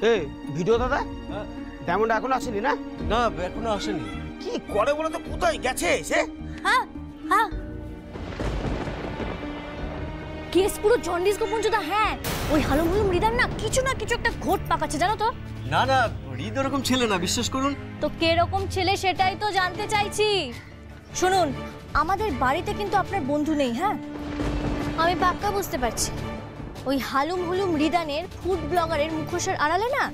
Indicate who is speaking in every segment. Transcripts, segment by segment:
Speaker 1: এই ভিডিও দাদা, ডায়মন্ড এখনো আসেনি না?
Speaker 2: না এখনো আসেনি।
Speaker 1: কি করে বলো তো, কোথায় গেছে সে?
Speaker 3: হ্যাঁ হ্যাঁ, কেস পুরো জন্ডিস গোপঞ্চদা। হ্যাঁ, ওই হালুম মৃদার না কিছু একটা ঘোট পাকাচ্ছে, জানো তো?
Speaker 2: না না, হৃদ ওরকম ছেলে না, বিশ্বাস করুন।
Speaker 3: তো কিরকম ছেলে সেটাই তো জানতে চাইছি। শুনুন, আমাদের বাড়িতে কিন্তু আপনার বন্ধু নেই। হ্যাঁ, আমি পাক্কা বুঝতে পারছি ওই হালুম মৃদানের ফুড ব্লগারের মুখোশের আড়ালে না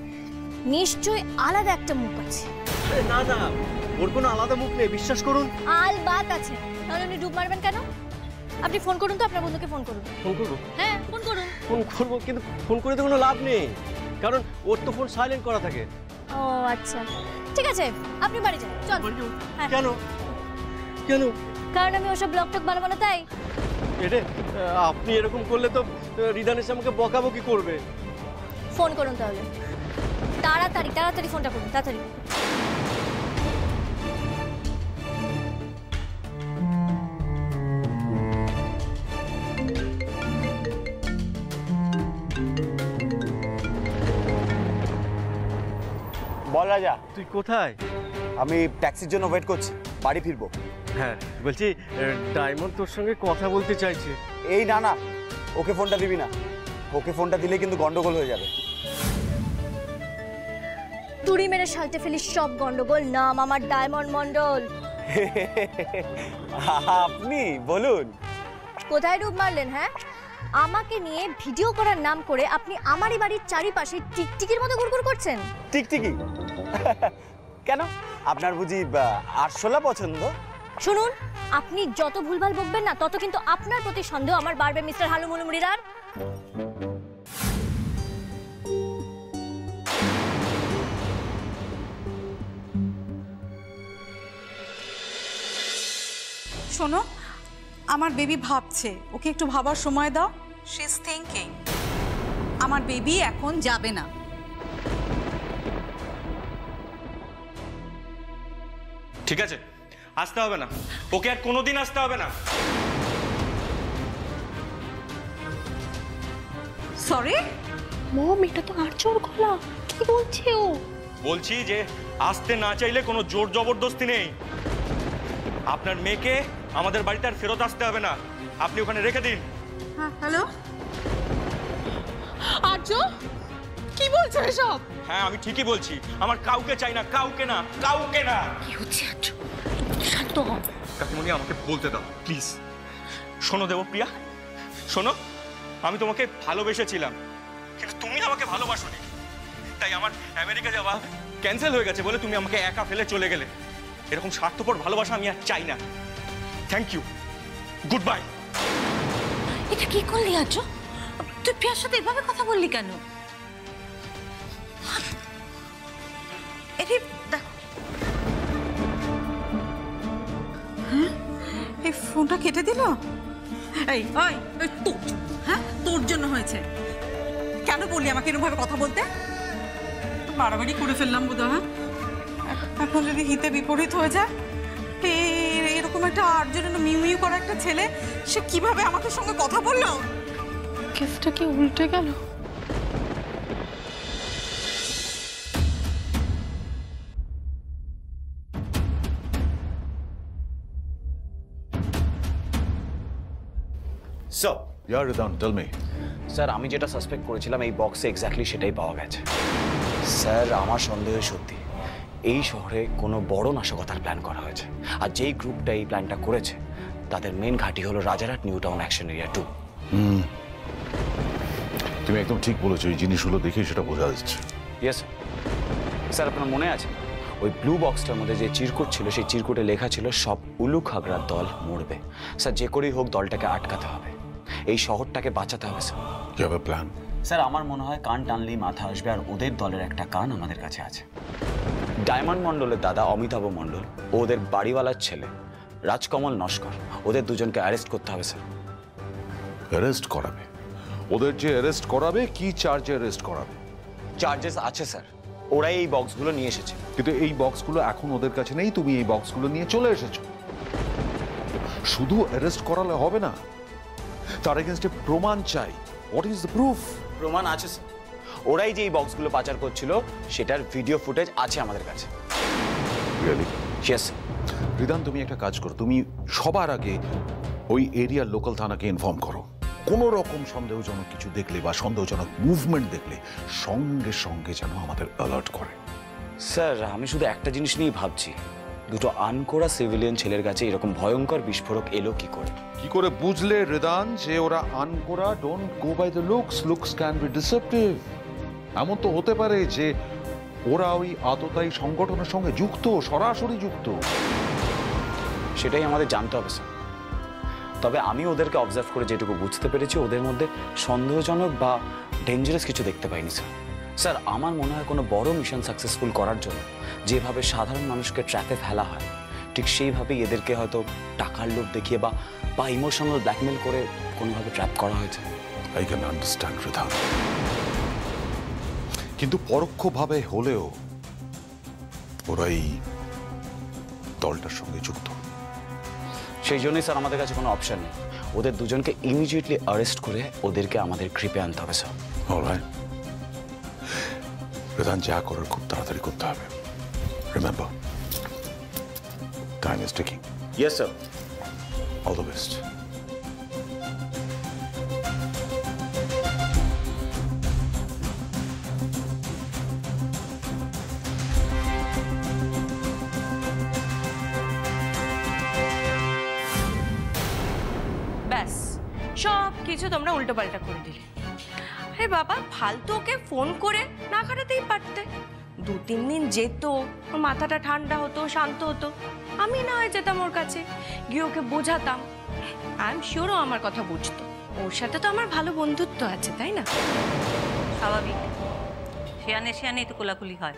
Speaker 3: নিশ্চয়ই আলাদা একটা মুখ আছে।
Speaker 2: না না, ওর কোনো আলাদা মুখ নেই, বিশ্বাস করুন।
Speaker 3: বাত আছে, তাহলে আপনি ডুব মারবেন কেন? আপনি ফোন করুন তো, আপনার বন্ধুকে ফোন করুন।
Speaker 2: ফোন করবো?
Speaker 3: হ্যাঁ ফোন করুন।
Speaker 2: ফোন করবো, কিন্তু ফোন করে তো কোনো লাভ নেই, কারণ ওর তো ফোন সাইলেন্ট করা থাকে।
Speaker 3: ও আচ্ছা, ঠিক আছে, আপনি বাড়ি যান। চল। হ্যাঁ।
Speaker 2: কেন কেন?
Speaker 3: কারণ আমি ওসব ব্লগ টক বানাবো না, তাই।
Speaker 2: এটা আপনি এরকম করলে তো রিদান এসে আমাকে বকাবকি করবে।
Speaker 3: ফোন করুন তাহলে, তাড়াতাড়ি ফোনটা করুন, তাড়াতাড়ি।
Speaker 4: বল রাজা,
Speaker 2: তুই কোথায়?
Speaker 4: আমি ট্যাক্সির জন্য ওয়েট করছি, বাড়ি ফিরবো।
Speaker 2: হ্যাঁ বলছি, ডায়মন্ড তোর সঙ্গে কথা বলতে চাইছে।
Speaker 4: এই না না, ওকে ফোনটা দিবি না। ওকে ফোনটা দিলে কিন্তু গন্ডগোল হয়ে যাবে।
Speaker 3: তুড়ি মেরে সালতে ফেলিস সব গন্ডগোল। নাম আমার ডায়মন্ড মন্ডল।
Speaker 4: আপনি বলুন।
Speaker 3: কোথায় ডুব মারলেন? হ্যাঁ, আমাকে নিয়ে ভিডিও করার নাম করে আপনি আমারই বাড়ির চারিপাশে টিকটিকির মতো ঘুরঘুর করছেন।
Speaker 4: টিকটিকি? কেন, আপনার বুঝি আরশোলা পছন্দ?
Speaker 3: শুনুন, আপনি যত ভুলভাল বকবেন না, তত কিন্তু আপনার প্রতি সন্দেহ আমার বাড়বে, মিস্টার হালুম মৃদার।
Speaker 5: শোনো, আমার বেবি ভাবছে, ওকে একটু ভাবার সময় দাও। She is thinking. আমার বেবি এখন যাবে না।
Speaker 6: ঠিক আছে, আসতে হবে না, ওকে আর কোনোদিন আসতে হবে না।
Speaker 5: সরি
Speaker 3: মম, এটা তো আরচোর গলা। কি বলছে ও?
Speaker 6: বলছি যে আসতে না চাইলে কোনো জোর জবরদস্তি নেই। আপনার মেয়েকে আমাদের বাড়িতে আর ফেরত আসতে হবে না, আপনি ওখানে রেখে দিন।
Speaker 5: হ্যাঁ, হ্যালো আর্য, কি বলছো এসব?
Speaker 6: হ্যাঁ আমি ঠিকই বলছি, আমার কাউকে চাই না, কাউকে না, কাউকে না।
Speaker 3: কি হচ্ছে আর্য? শান্ত হও।
Speaker 6: কাকিমণি, আমাকে বলতে দাও প্লিজ। শোনো দেবপ্রিয়া, শোনো, আমি তোমাকে ভালোবেসেছিলাম, কিন্তু তুমি আমাকে ভালোবাসোনি। তাই আমার আমেরিকা যাওয়া ক্যান্সেল হয়ে গেছে বলে তুমি আমাকে একা ফেলে চলে গেলে। এরকম স্বার্থপর ভালোবাসা আমি আর চাই না। Thank you, good bye.
Speaker 5: এটা কি করলি আর্য? তুই প্রিয়ার সাথে এভাবে কথা বললি কেন? এই ফোনটা কেটে দিল। এই তোর জন্য, হ্যাঁ তোর জন্য হয়েছে। কেন বললি আমাকে এরকম ভাবে কথা বলতে? বাড়াবাড়ি করে ফেললাম বোধহয়। হ্যাঁ, এখন যদি হিতে বিপরীত হয়ে যায়, এরকম একটা আর্জন্য মিউ করা একটা ছেলে, সে কিভাবে আমাদের সঙ্গে কথা বললো? কেসটা কি উল্টে গেল?
Speaker 4: So
Speaker 7: Yeah, Ridwan, tell me.
Speaker 4: Sir, আমি যেটা সাসপেক্ট করেছিলাম এই বক্সে এক্স্যাক্টলি সেটাই পাওয়া গেছে। স্যার, আমার সন্দেহ সত্যি, এই শহরে কোনো বড় নাশকতার প্ল্যান করা হয়েছে। আর যেই গ্রুপটা এই প্ল্যানটা করেছে তাদের মেন ঘাঁটি হলো Rajarhat new town action area 2।
Speaker 7: তুমি একদম ঠিক বলেছো, এই জিনিসগুলো দেখেই সেটা বোঝা যাচ্ছে।
Speaker 4: ইয়েস স্যার, আপনার মনে আছে ওই ব্লু বক্সটার মধ্যে যে চিরকুট ছিল, সেই চিরকুটে লেখা ছিল সব উলু খাগড়ার দল মরবে। স্যার, যে করেই হোক দলটাকে আটকাতে হবে, এই শহরটাকে বাঁচাতে হবে। স্যার,
Speaker 7: কি হবে প্ল্যান?
Speaker 4: স্যার, আমার মনে হয় কান টানলেই মাথা আসবে, আর ওদের দলের একটা কান আমাদের কাছে আছে। ডায়মন্ড মণ্ডলের দাদা অমিতাভ মণ্ডল, ওদের বাড়িওয়ালার ছেলে রাজকমল নস্কর, ওদের দুজনকে অ্যারেস্ট করতে হবে। স্যার,
Speaker 7: অ্যারেস্ট করাবে? ওদের যে অ্যারেস্ট করাবে, কি চার্জে অ্যারেস্ট করাবে?
Speaker 4: চার্জেস আছে স্যার, ওরাই এই বক্সগুলো নিয়ে এসেছে।
Speaker 7: কিন্তু এই বক্সগুলো এখন ওদের কাছে নেই, তুমি এই বক্সগুলো নিয়ে চলে এসেছো। শুধু অ্যারেস্ট করালে হবে না, তার এগেইনস্টে প্রমাণ চাই। What is the proof?
Speaker 4: প্রমাণ আছে স্যার, ওরাই যে এই বক্সগুলো পাচার করছিল সেটার ভিডিও ফুটেজ আছে আমাদের কাছে।
Speaker 7: রিয়েলি?
Speaker 4: ইয়েস।
Speaker 7: রিদান, তুমি একটা কাজ করো, তুমি সবার আগে ওই এরিয়ার লোকাল থানাকে ইনফর্ম করো। কোনো রকম সন্দেহজনক কিছু দেখলে বা সন্দেহজনক মুভমেন্ট দেখলে সঙ্গে সঙ্গে যেন আমাদের অ্যালার্ট করে।
Speaker 4: স্যার, আমি শুধু একটা জিনিস নিয়েই ভাবছি, দুটো আনকোরা সিভিলিয়ান ছেলের কাছে এরকম ভয়ঙ্কর বিস্ফোরক এলো কি করে?
Speaker 7: কি করে বুঝলে রিদান যে ওরা আনকোরা? Don't go by the looks, looks can be deceptive. এমন তো হতে পারে যে ওরা ওই আততায়ী সংগঠনের সঙ্গে যুক্ত, সরাসরি যুক্ত।
Speaker 4: সেটাই আমাদের জানতে হবে স্যার। তবে আমি ওদেরকে অবজার্ভ করে যেটুকু বুঝতে পেরেছি, ওদের মধ্যে সন্দেহজনক বা ডেঞ্জারাস কিছু দেখতে পাইনি স্যার। স্যার, আমার মনে হয় কোনো বড় মিশন সাকসেসফুল করার জন্য যেভাবে সাধারণ মানুষকে ট্র্যাপে ফেলা হয়, ঠিক সেইভাবেই এদেরকে হয়তো টাকার লোভ দেখিয়ে বা ইমোশনাল ব্ল্যাকমেল করে কোনোভাবে ট্র্যাপ করা হয়েছে।
Speaker 7: আই ক্যান আন্ডারস্ট্যান্ড রিদান, কিন্তু পরোক্ষভাবে হলেও ওরা এই দলটার সঙ্গে যুক্ত।
Speaker 4: সেই জন্যই স্যার আমাদের কাছে কোনো অপশন নেই, ওদের দুজনকে ইমিডিয়েটলি অ্যারেস্ট করে ওদেরকে আমাদের গ্রিপে আনতে হবে স্যার।
Speaker 7: অলরাইট, রিদান, যা করার খুব তাড়াতাড়ি করতে হবে। Remember, time is ticking.
Speaker 4: Yes sir.
Speaker 7: All the best.
Speaker 8: ব্যাস, সব কিছু তোমরা উল্টোপাল্টা করে দিলে। আরে বাবা, ফালতু ওকে ফোন করে না কাটাতেই পারতে। 2-3 দিন যেত, ওর মাথাটা ঠান্ডা হতো, শান্ত হতো। আমি না হয় যেতাম ওর কাছে, গিয়ে ওকে বোঝাতাম। আই এম শিওর ও আমার কথা বুঝতো। ওর সাথে তো আমার ভালো বন্ধুত্ব আছে, তাই না?
Speaker 9: স্বাভাবিক, শিয়ানে শিয়ানেই তো কোলাকুলি হয়,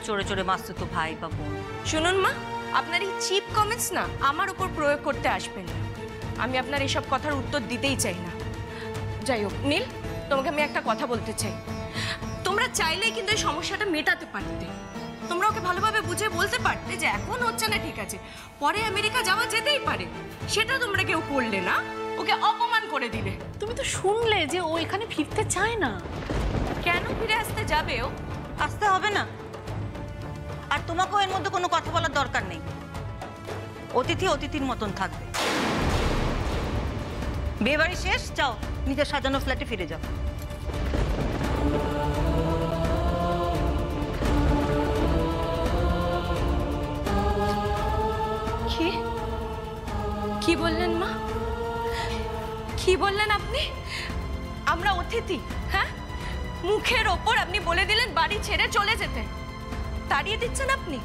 Speaker 9: চোরে চোরে মাসতো তো ভাই বা বোন।
Speaker 8: শুনুন মা, আপনার এই চিপ কমেন্টস না আমার উপর প্রয়োগ করতে আসবেন না। আমি আপনার এসব কথার উত্তর দিতেই চাই না। যাই হোক নীল, তোমাকে আমি একটা কথা বলতে চাই। তোমরা চাইলেই কিন্তু এই সমস্যাটা মেটাতে পারতে। তোমরা ওকে ভালোভাবে বুঝে বলতে পারতে যে এখন হচ্ছে না, ঠিক আছে, পরে আমেরিকা যাওয়া যেতেই পারে। সেটা তোমরা কেউ করলে না, ওকে অপমান করে দিলে।
Speaker 10: তুমি তো শুনলে যে ও এখানে ফিরতে চায় না।
Speaker 8: কেন ফিরে আসতে যাবে ও?
Speaker 9: আসতে হবে না, আর তোমাকেও এর মধ্যে কোনো কথা বলার দরকার নেই। অতিথি অতিথির মতন থাকবে। বিয়ে বাড়ি শেষ, যাও নিজের সাজানো ফ্ল্যাটে ফিরে যাও।
Speaker 8: কি কি বললেন মা? কি বললেন আপনি? আমরা অতিথি? হ্যাঁ, মুখের ওপর আপনি বলে দিলেন বাড়ি ছেড়ে চলে যেতে। তাড়িয়ে দিচ্ছেন আপনি?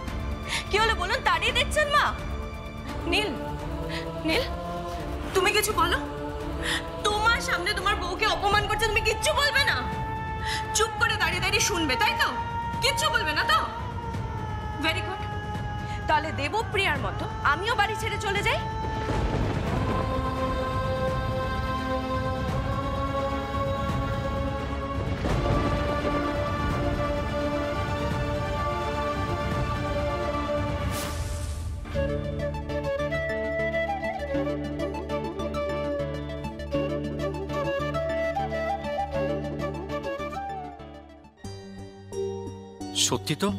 Speaker 8: কি হলো বলুন, তাড়িয়ে দিচ্ছেন মা? নীল, নীল, তুমি কিছু বলো। তোমার সামনে তোমার বউকে অপমান করছে, তুমি কিচ্ছু বলবে না? চুপ করে দাঁড়িয়ে দাঁড়িয়ে শুনবে, তাই তো? কিচ্ছু বলবে না তো? Very good. তাহলে দেবপ্রিয়ার মতো আমিও বাড়ি ছেড়ে চলে যাই।
Speaker 2: সত্যি তো,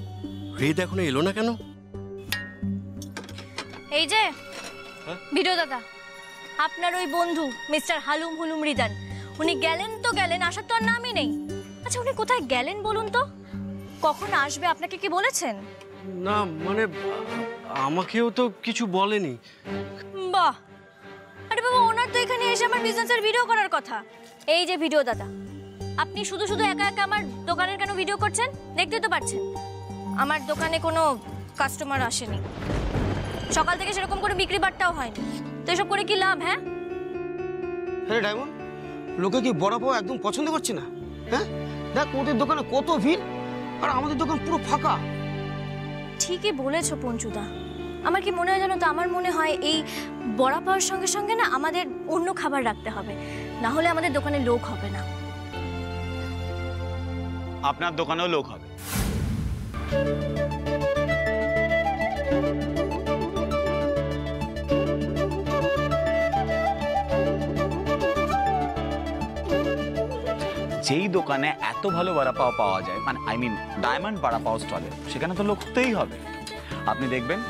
Speaker 2: হৃদ এখনো এলো না কেন?
Speaker 3: এই যে ভিডিও দাদা, আপনার ওই বন্ধু মিস্টার হালুম হুলুম রিদান, উনি গেলেন তো গেলেন, আসার তো আর নামই নেই। আচ্ছা, উনি কোথায় গেলেন বলুন তো? কখন আসবে আপনাকে কি বলেছেন?
Speaker 2: না মানে আমাকেও তো কিছু বলেনি।
Speaker 3: বাহ, আরে বাবা, ওনার তো এখানে এসে আমার বিজনেসের ভিডিও করার কথা। এই যে ভিডিও দাদা, আপনি শুধু শুধু একা একা আমার দোকানের কেন ভিডিও করছেন? দেখতেই তো পাচ্ছেন আমার দোকানে কোনো কাস্টমার আসেনি, সকাল থেকে সেরকম করে বিক্রি বাট্টাও হয়নি, তো এসব করে কি লাভ? হ্যাঁ
Speaker 1: হ্যাঁ ডায়মন্ড, লোকে কি বড় বউ একদম পছন্দ করছে না? হ্যাঁ দেখ, ওদের দোকানে কত ভিড় আর আমাদের দোকান পুরো ফাঁকা।
Speaker 3: ঠিকই বলেছো পঞ্চুদা। আমার কি মনে হয় জানো তো, আমার মনে হয় এই বড়া পাওয়ার সঙ্গে সঙ্গে না আমাদের অন্য খাবার রাখতে হবে, না হলে আমাদের দোকানে লোক হবে না।
Speaker 4: আপনার দোকানেও লোক হবে। যেই দোকানে এত ভালো বড়া পাও পাওয়া যায়, মানে আই মিন ডায়মন্ড বড়া পাও স্টলে, সেখানে তো লোক হতেই হবে। আপনি দেখবেন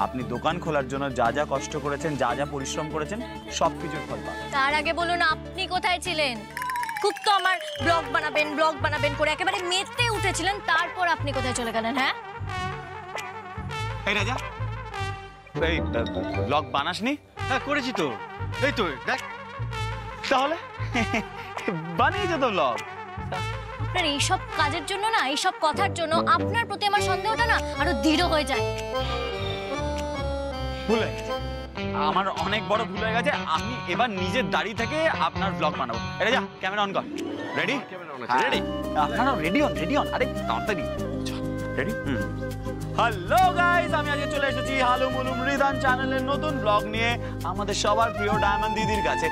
Speaker 4: আপনি দোকান খোলার জন্য যা যা কষ্ট করেছেন, যা যা পরিশ্রম করেছেন, সব কিছুর ফল পাবেন।
Speaker 3: তার আগে বলুন আপনি কোথায় ছিলেন? খুব তো আমার ব্লগ বানাবেন করে একেবারে মেতে উঠেছিলেন, তারপর আপনি কোথায় চলে গেলেন? হ্যাঁ
Speaker 4: এই রাজা, এই ব্লগ বানাসনি?
Speaker 2: হ্যাঁ করেছি তো, এই তো দেখ।
Speaker 4: তাহলে বানিয়েছো তো ব্লগ।
Speaker 3: আপনার এইসব কাজের জন্য না, এইসব কথার জন্য আপনার প্রতি আমার সন্দেহটা না আরো দৃঢ় হয়ে যায়।
Speaker 4: ভুল হয়ে গেছে, আমার অনেক বড় ভুল হয়ে গেছে। আমি এবার নিজের দাঁড়িয়ে থেকে আপনার ব্লগ বানাবো। এটা যা, ক্যামেরা অন কর। রেডি? রেডি? আপনারা রেডি অন। আরে তাড়াতাড়ি রেডি। হ্যালো গাইস, আমি আজকে চলে এসেছি হালুম হুলুম রিদান চ্যানেলের নতুন ব্লগ নিয়ে আমাদের সবার প্রিয় ডায়মন্ড দিদির কাছে।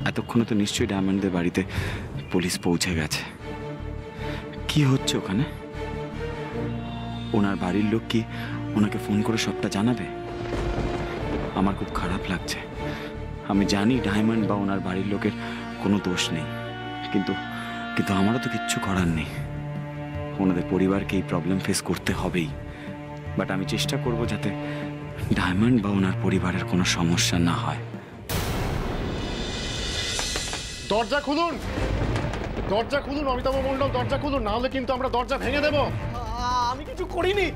Speaker 4: এতক্ষণে তো নিশ্চয়ই ডায়মন্ডদের বাড়িতে পুলিশ পৌঁছে গেছে। কি হচ্ছে ওখানে? ওনার বাড়ির লোক কি ওনাকে ফোন করে সবটা জানাবে? আমার খুব খারাপ লাগছে। আমি জানি ডায়মন্ড বা ওনার বাড়ির লোকের কোনো দোষ নেই, কিন্তু আমারও তো কিচ্ছু করার নেই। ওনাদের পরিবারকে এই প্রবলেম ফেস করতে হবেই। বাট আমি চেষ্টা করব যাতে ডায়মন্ড বা ওনার পরিবারের কোনো সমস্যা না হয়।
Speaker 11: দরজা খুলুন, দরজা খুলুন অমিতাভ মণ্ডল, দরজা খুলুন, না হলে কিন্তু আমরা দরজা ভেঙে দেব।
Speaker 2: আমি কিছু করিনি,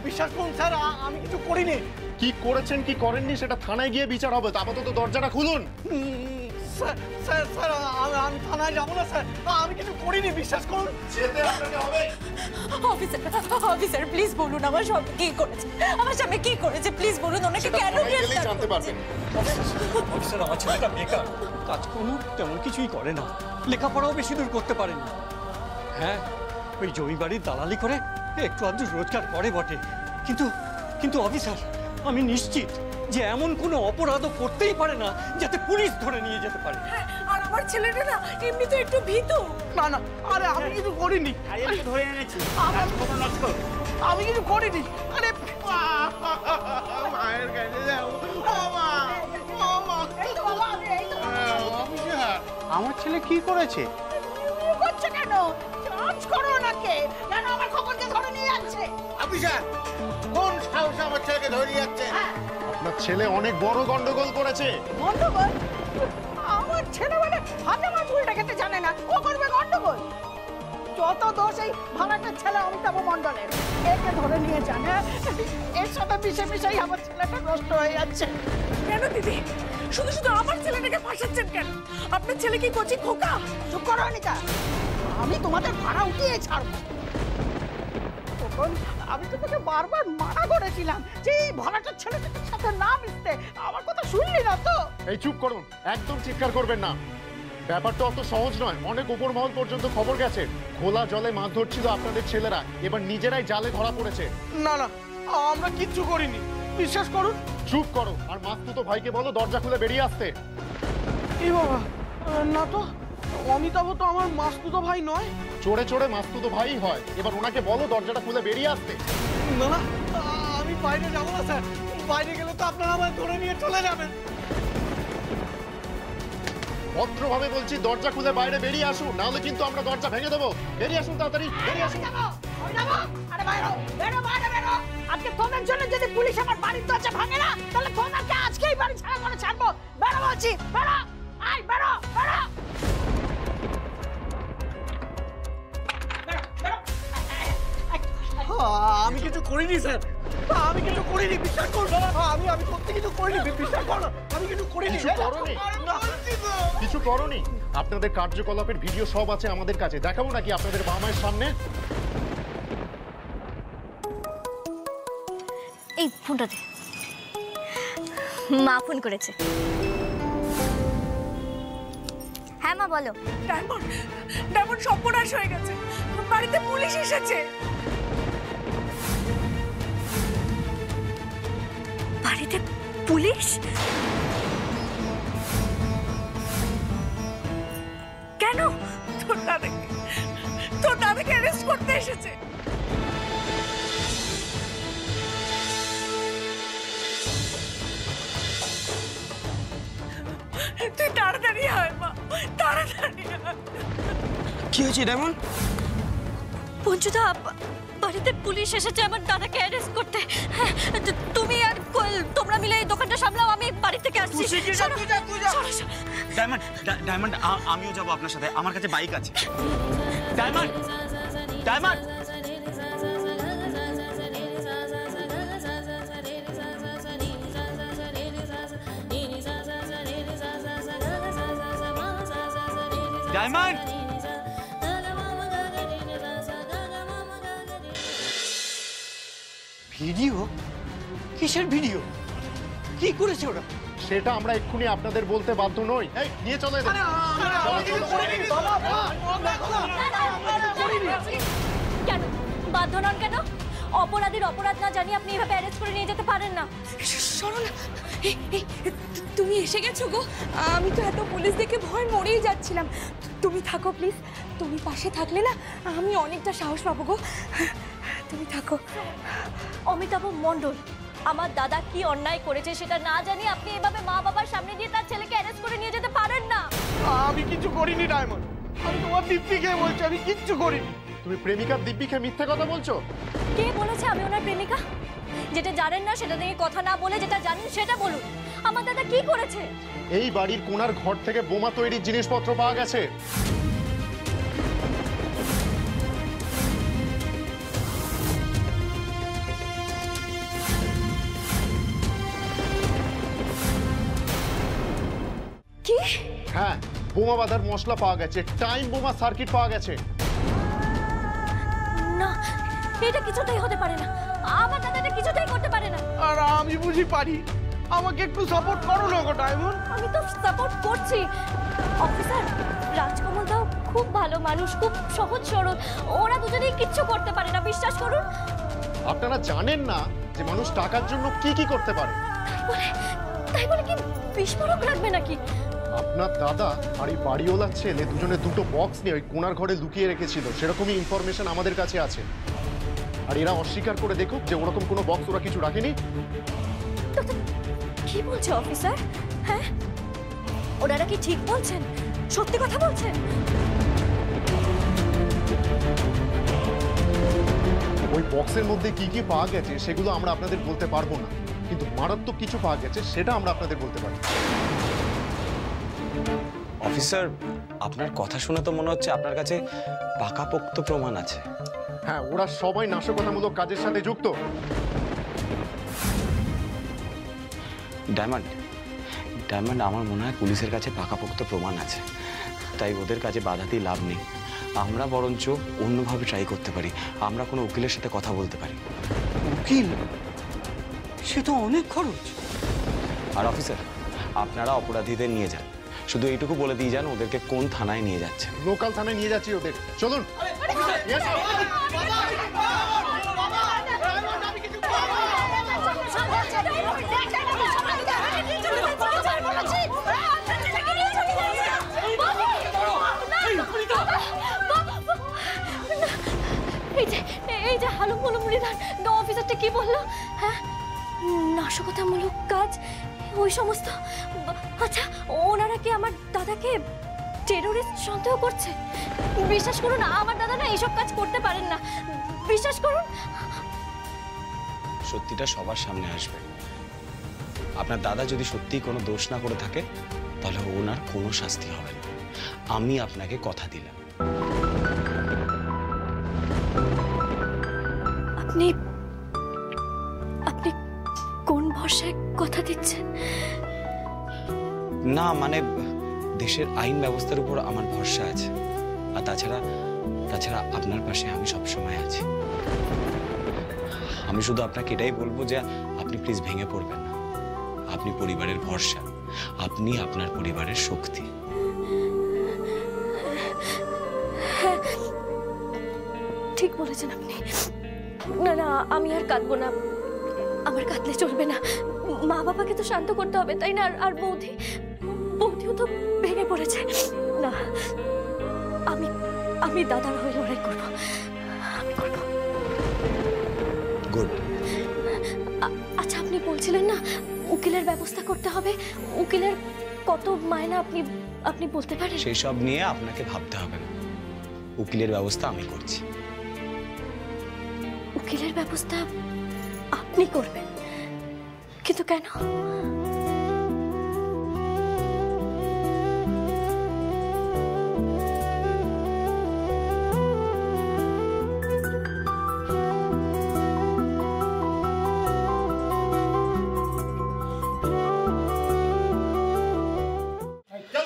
Speaker 2: বিশ্বাস করুন স্যার, আমি কিছু করিনি।
Speaker 11: কি করেছেন কি করেননি সেটা থানায় গিয়ে বিচার হবে, তো আপাতত দরজাটা খুলুন।
Speaker 2: স্যার আমি থানায় যাবো না স্যার, আমি কিছু করিনি, বিশ্বাস করুন।
Speaker 11: যেতে আপনাকে হবে।
Speaker 5: অফিসার প্লিজ বলুন আমার স্বামী কি করেছে, আমার স্বামী কি করেছে, প্লিজ বলুন, ওনাকে কেন গ্রেফতার
Speaker 11: জানতে পারবেন।
Speaker 2: অফিসার, আমার ছেলেটা বেকার, কাজকর্ম তেমন কিছুই করে না, লেখাপড়াও বেশি দূর করতে পারেনি। হ্যাঁ, ওই জমি বাড়ির দালালি করে একটু আধটু রোজগার করে বটে, কিন্তু অফিসার আমি নিশ্চিত যে এমন কোনো অপরাধও করতেই পারে না যাতে পুলিশ ধরে নিয়ে যেতে পারে।
Speaker 5: আর আমার ছেলেটা না এমনি তো একটু ভীতু।
Speaker 2: না, আরে আমি কিছু করিনি, ধরে এনেছি, আমি কিছু করিনি। আরে মায়ের কাছে যাও।
Speaker 1: আমার ছেলে কি করেছে?
Speaker 5: করছে কেন? চার্জ করো ওনাকে, কেন আমার খবরকে ধরে নিয়ে যাচ্ছে?
Speaker 1: অফিসার, কোন সাহসে আমার ছেলেকে ধরে যাচ্ছে?
Speaker 11: আপনার ছেলে অনেক বড় গন্ডগোল করেছে।
Speaker 5: গন্ডগোল? আমার ছেলে মানে ভাজা মাছ উল্টে খেতে জানে না, ও করবে গন্ডগোল? যত দোষ এই ভাড়াটার ছেলে অমিতাভ মণ্ডলের, একে ধরে নিয়ে জানে, এর সাথে মিশে আমার ছেলেটা নষ্ট হয়ে যাচ্ছে। কেন দিদি শুধু আমার ছেলেটাকে ফাঁসাচ্ছেন কেন? আপনার ছেলে কি কোচিং খোকা? চুপ করো অনিতা, আমি তোমাদের ভাড়া উঠিয়ে ছাড়বো। তখন আমি তোকে বারবার মানা করেছিলাম যে এই ভাড়াটার ছেলেটার সাথে না মিশতে, আমার কথা শুনলি না তো?
Speaker 11: এই চুপ করুন, একদম চিৎকার করবেন না। ব্যাপারটা অত সহজ নয়, অনেক উপর মহল পর্যন্ত খবর গেছে। খোলা জলে মাছ ধরছিল আপনাদের ছেলেরা, এবার নিজেরাই জালে ধরা পড়েছে।
Speaker 2: না, আমরা কিচ্ছু করিনি, বিশ্বাস করুন।
Speaker 11: চুপ করো, আর মাসতুতো ভাইকে বলো দরজা খুলে বেরিয়ে আসতে।
Speaker 2: এই বাবা, না তো, অমিতাভ তো আমার মাসতুতো ভাই নয়।
Speaker 11: চড়ে মাসতুতো ভাই হয়, এবার ওনাকে বলো দরজাটা খুলে বেরিয়ে আসতে।
Speaker 2: না, আমি বাইরে যাবো না স্যার, বাইরে গেলে তো আপনারা আমায় ধরে নিয়ে চলে যাবেন।
Speaker 11: ভদ্রভাবে বলছি দরজা খুলে বাইরে বেরিয়ে আসুন, নাহলে কিন্তু আমরা দরজা ভেঙে দেবো। বেরিয়ে আসুন, তাড়াতাড়ি বেরিয়ে আসুন।
Speaker 5: আরে বাইরো, বেরো। আজকে তোদের জন্য যদি পুলিশ আমার বাড়ির দরজা ভাঙে না, তাহলে তোদেরকে আজকেই বাড়ি ছাড়া করে ছাড়বো। বেরো বলছি, বেরো, আয় বেরো।
Speaker 2: আমি কিছু করিনি স্যার, আমি কিছু করিনি, বিশ্বাস করুন। আমি সত্যি কিছু করিনি, বিশ্বাস করুন, আমি কিছু করিনি।
Speaker 11: কিছু করনি? আপনাদের কার্যকলাপের ভিডিও সব আছে আমাদের কাছে, দেখাবো নাকি আপনাদের বাবা মায়ের সামনে?
Speaker 3: এই ফোনটা দে, মা ফোন করেছে। হ্যাঁ মা বলো।
Speaker 5: ডায়মন্ড সর্বনাশ হয়ে গেছে, বাড়িতে পুলিশ এসেছে।
Speaker 3: বাড়িতে পুলিশ? কেন?
Speaker 5: তোর দাদাকে অ্যারেস্ট করতে এসেছে।
Speaker 8: তুই তাড়াতাড়ি আয় মা, তাড়াতাড়ি আয়।
Speaker 1: কি হয়েছে ডায়মন্ড?
Speaker 3: পঞ্চুদা, বাড়িতে পুলিশ এসেছে আমার দাদাকে অ্যারেস্ট করতে। হ্যাঁ, তুমি আর কোয়েল তোমরা মিলে এই দোকানটা সামলাও, আমি বাড়ি থেকে আসছি। সরো, সরো, সরো।
Speaker 4: ডায়মন্ড, ডায়মন্ড, আমিও যাবো আপনার সাথে, আমার কাছে বাইক আছে। Diamond, diamond. Diamond,
Speaker 2: video? কিসের ভিডিও? কি করেছে ওরা?
Speaker 11: সেটা আমরা এক্ষুনি আপনাদের বলতে বাধ্য নই। এই নিয়ে চলে এদের।
Speaker 3: কেন বাধ্য নন কেন? অপরাধীর অপরাধ না জানি আপনি এভাবে অ্যারেস্ট করে নিয়ে যেতে পারেন না।
Speaker 8: শোনো না, তুমি এসে গেছো গো। আমি তো এত পুলিশ দেখে ভয় মরেই যাচ্ছিলাম। তুমি থাকো প্লিজ, তুমি পাশে থাকলে না আমি অনেকটা সাহস পাবো গো। তুমি থাকো।
Speaker 3: অমিতাভ মণ্ডল, আমার দাদা কি অন্যায় করেছে সেটা না জানি আপনি এভাবে মা বাবার সামনে দিয়ে তার ছেলেকে অ্যারেস্ট করে নিয়ে যেতে পারেন না।
Speaker 11: আমি কিছু করিনি ডায়মন্ড, আমি তোমার দিব্যিকে বলছি আমি কিচ্ছু করিনি। তুমি প্রেমিকার দিব্যিকে মিথ্যে কথা বলছো?
Speaker 3: কে বলেছে আমি ওনার প্রেমিকা? যেটা জানেন না সেটা নিয়ে কথা না বলে যেটা জানেন সেটা বলুন। আমার দাদা কি করেছে?
Speaker 11: এই বাড়ির কোনার ঘর থেকে বোমা তৈরির জিনিসপত্র পাওয়া গেছে।
Speaker 3: কি?
Speaker 11: হ্যাঁ, বোমা বাঁধার মশলা পাওয়া গেছে, টাইম বোমা সার্কিট পাওয়া গেছে।
Speaker 3: না, এটা কিছুতেই হতে পারে না। আমার দাদা এটা কিছুতেই করতে পারে না।
Speaker 1: আর আমি বুঝি পারি, আমাকে একটু সাপোর্ট করো না গো ডায়মন্ড।
Speaker 3: আমি তো সাপোর্ট করছি। অফিসার রাজকমল দাও খুব ভালো মানুষ, খুব সহজ সরল। ওরা দুজনেই কিচ্ছু করতে পারে না, বিশ্বাস করুন।
Speaker 11: আপনারা জানেন না যে মানুষ টাকার জন্য কি কি করতে পারে।
Speaker 3: তাই বলে কি বিস্ফোরক রাখবে নাকি?
Speaker 11: আপনার দাদা আর এই বাড়িওয়ালার ছেলে দুজনে দুটো বক্স নিয়ে ওই কোনার ঘরে লুকিয়ে রেখেছিল, সেরকমই ইনফরমেশন আমাদের কাছে আছে। আর এরা অস্বীকার করে দেখুক যে ওরকম কোনো বক্স ওরা কিছু রাখেনি।
Speaker 3: কি বলছে অফিসার? হ্যাঁ, ওনারা কি ঠিক বলছেন? সত্যি কথা বলছেন?
Speaker 11: ওই বক্সের মধ্যে কি কি পাওয়া গেছে সেগুলো আমরা আপনাদের বলতে পারবো না, কিন্তু মারাত্মক কিছু পাওয়া গেছে সেটা আমরা আপনাদের বলতে পারি।
Speaker 4: অফিসার, আপনার কথা শুনে তো মনে হচ্ছে আপনার কাছে পাকাপোক্ত প্রমাণ আছে।
Speaker 11: হ্যাঁ, ওরা সবাই নাশকতামূলক কাজের সাথে যুক্ত।
Speaker 4: ডায়মন্ড, ডায়মন্ড, আমার মনে হয় পুলিশের কাছে পাকাপোক্ত প্রমাণ আছে, তাই ওদের কাছে বাধাতেই লাভ নেই। আমরা বরঞ্চ অন্যভাবে ট্রাই করতে পারি। আমরা কোনো উকিলের সাথে কথা বলতে পারি।
Speaker 2: উকিল? সে তো অনেক খরচ।
Speaker 4: আর অফিসার, আপনারা অপরাধীদের নিয়ে যান, শুধু এইটুকু বলে দিয়ে যান ওদেরকে কোন থানায় নিয়ে যাচ্ছে।
Speaker 11: লোকাল থানায় নিয়ে যাচ্ছি ওদের, চলুন।
Speaker 3: এই যে হালুম হলুম মৃধান অফিসারটা কি বললো? হ্যাঁ, নাশকতামূলক কাজ, ওই সমস্ত। আচ্ছা, ওনারা কি আমার দাদাকে টেররিস্ট সন্দেহ করছে? বিশ্বাস করুন, আমার দাদা না এইসব কাজ করতে পারেন না, বিশ্বাস করুন।
Speaker 4: সত্যিটা সবার সামনে আসবে। আপনার দাদা যদি সত্যিই কোনো দোষ না করে থাকে তাহলে ওনার কোনো শাস্তি হবে না, আমি আপনাকে কথা দিলাম।
Speaker 3: আপনি আপনি কোন ভরসায় কথা দিচ্ছেন?
Speaker 4: না মানে দেশের আইন ব্যবস্থার উপর আমার ভরসা আছে, আর তাছাড়া আপনার পাশে আমি সবসময় আছি। আমি শুধু আপনাকে এটাই বলবো যে আপনি প্লিজ ভেঙে পড়বেন না। আপনি পরিবারের ভরসা, আপনি আপনার পরিবারের শক্তি।
Speaker 3: হ্যাঁ, ঠিক বলেছেন আপনি। না না, আমি আর কাঁদবো না, আমার কাঁদলে চলবে না। মা বাবাকে তো শান্ত করতে হবে, তাই না? আর বৌদিও তো ভেঙে পড়েছে। না, আমি দাদার হয়ে লড়াই করব, আমি করব।
Speaker 4: গুড।
Speaker 3: আচ্ছা, আপনি বলছিলেন না উকিলের ব্যবস্থা করতে হবে, উকিলের কত মায়না আপনি আপনি বলতে পারেন?
Speaker 4: সেই সব নিয়ে আপনাকে ভাবতে হবে না, উকিলের ব্যবস্থা আমি করছি।
Speaker 3: উকিলের ব্যবস্থা আপনি করবেন? কিন্তু কেন?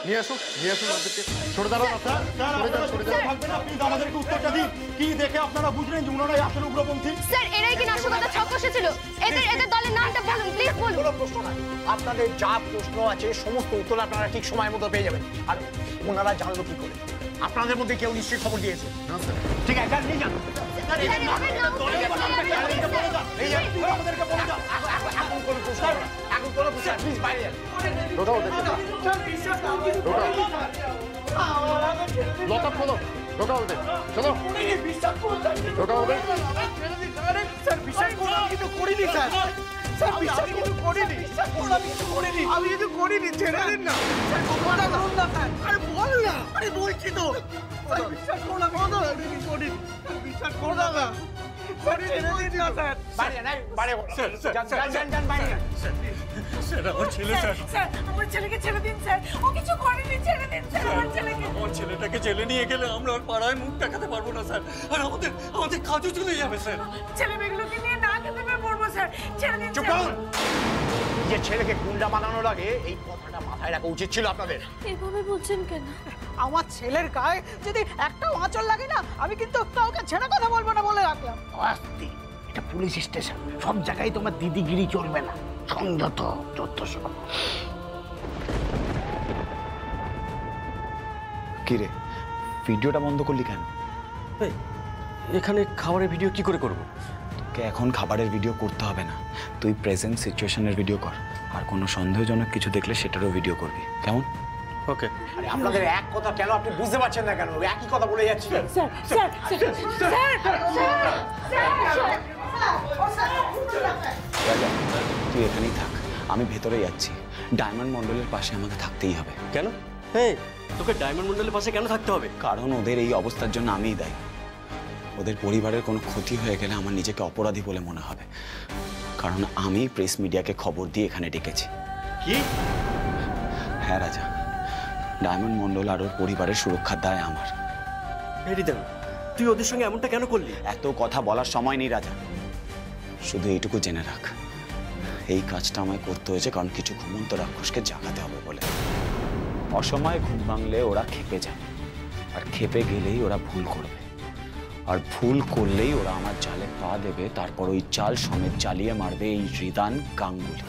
Speaker 11: নিয়ে আসুন ওদেরকে। সরে দাঁড়ান আপনারা, সরে যান।
Speaker 6: আমাদেরকে উত্তরটা দিন, কি দেখে আপনারা বুঝলেন যে উনারাই আসলে উগ্রপন্থী?
Speaker 8: স্যার এরাই কি নাশকতা ছক কষেছিল? এদের দলের নামটা বলুন প্লিজ, বলুন।
Speaker 12: কোনো প্রশ্ন নাই, আপনাদের যা প্রশ্ন আছে সমস্ত উত্তর আপনারা ঠিক সময় মতো পেয়ে যাবেন। আর ওনারা জানলো কি করে? আপনাদের মধ্যে কেউ নিশ্চয়ই খবর দিয়েছে। ঠিক আছে, নিয়ে যান। এখন কোনো প্রশ্ন প্লিজ বাইরে যান।
Speaker 11: ঢোকাও ওদেরকে, লকআপ খোলো, ঢোকাও ওদের, চলো ঢোকাও ওদের।
Speaker 12: স্যার বিশ্বাস করুন, আমি কিছু করিনি স্যার। স্যার বিশ্বাস কিছু করিনি, আমি কিছু করিনি, ছেড়ে দিন না। আরে বল না, আরে বলছি তো। স্যার বিশ্বাস করুন, আমি কিছু করিনি, বিশ্বাস করুন না। স্যার ছেড়ে দিন না স্যার। বাইরে যান, বাইরে যান, বাইরে যান।
Speaker 2: স্যার আমার ছেলে, স্যার
Speaker 5: স্যার আমার ছেলেকে ছেড়ে দিন স্যার, ও কিছু করেনি, ছেড়ে দিন স্যার আমার ছেলেকে।
Speaker 2: আমার ছেলেটাকে জেলে নিয়ে গেলে আমরা আর পাড়ায় মুখ দেখাতে পারবো না স্যার, আর আমাদের কাজও চলে যাবে স্যার।
Speaker 5: ছেলে মেয়েগুলোকে নিয়ে না খেতে পেয়ে পড়বো স্যার, ছেড়ে দিন।
Speaker 12: চুপ করুন। যে ছেলেকে গুন্ডা বানানো লাগে এই কথাটা মাথায় রাখা উচিত ছিল আপনাদের।
Speaker 3: এভাবে বলছেন কেন?
Speaker 13: আমার ছেলের গায়ে যদি একটা আঁচল লাগে না, আমি কিন্তু কাউকে ছেড়ে কথা বলবো না বলে রাখলাম।
Speaker 12: আস্তে, এটা পুলিশ স্টেশন, সব জায়গায় তোমার দিদিগিরি চলবে না। সংযত, যত
Speaker 4: কি রে, ভিডিওটা বন্ধ করলি কেন?
Speaker 2: এখানে খাবারের ভিডিও কি করে করব?
Speaker 4: তোকে এখন খাবারের ভিডিও করতে হবে না, তুই প্রেজেন্ট সিচুয়েশনের ভিডিও কর, আর কোনো সন্দেহজনক কিছু দেখলে সেটারও ভিডিও করবি, কেমন?
Speaker 2: ওকে।
Speaker 12: আরে আপনাদের এক কথা কেন আপনি বুঝতে পারছেন না কেন? একই কথা বলে যাচ্ছিলেন।
Speaker 13: স্যার স্যার
Speaker 4: রাজা, তুই এখানেই থাক, আমি ভেতরে যাচ্ছি। ডায়মন্ড মন্ডলের পাশে আমাকে থাকতেই হবে।
Speaker 2: কেন? হ্যাঁ, তোকে ডায়মন্ড মন্ডলের পাশে কেন থাকতে হবে?
Speaker 4: কারণ ওদের এই অবস্থার জন্য আমিই দায়ী। ওদের পরিবারের কোনো ক্ষতি হয়ে গেলে আমার নিজেকে অপরাধী বলে মনে হবে, কারণ আমি প্রেস মিডিয়াকে খবর দিয়ে এখানে ডেকেছি।
Speaker 2: কি?
Speaker 4: হ্যাঁ রাজা, ডায়মন্ড মন্ডল আর ওর পরিবারের সুরক্ষার দায় আমার।
Speaker 2: হৃদয়, তুই ওদের সঙ্গে এমনটা কেন করলি?
Speaker 4: এত কথা বলার সময় নেই রাজা, শুধু এইটুকু জেনে রাখ, এই কাজটা আমায় করতে হয়েছে কারণ কিছু ঘুমন্ত রাক্ষসকে জাগাতে হবে বলে। অসময়ে ঘুম ভাঙলে ওরা খেপে যাবে, আর খেপে গেলেই ওরা ভুল করবে, আর ভুল করলেই ওরা আমার জালে পা দেবে, তারপর ওই চাল সমেত চালিয়ে মারবে এই হৃদান গাঙ্গুলি।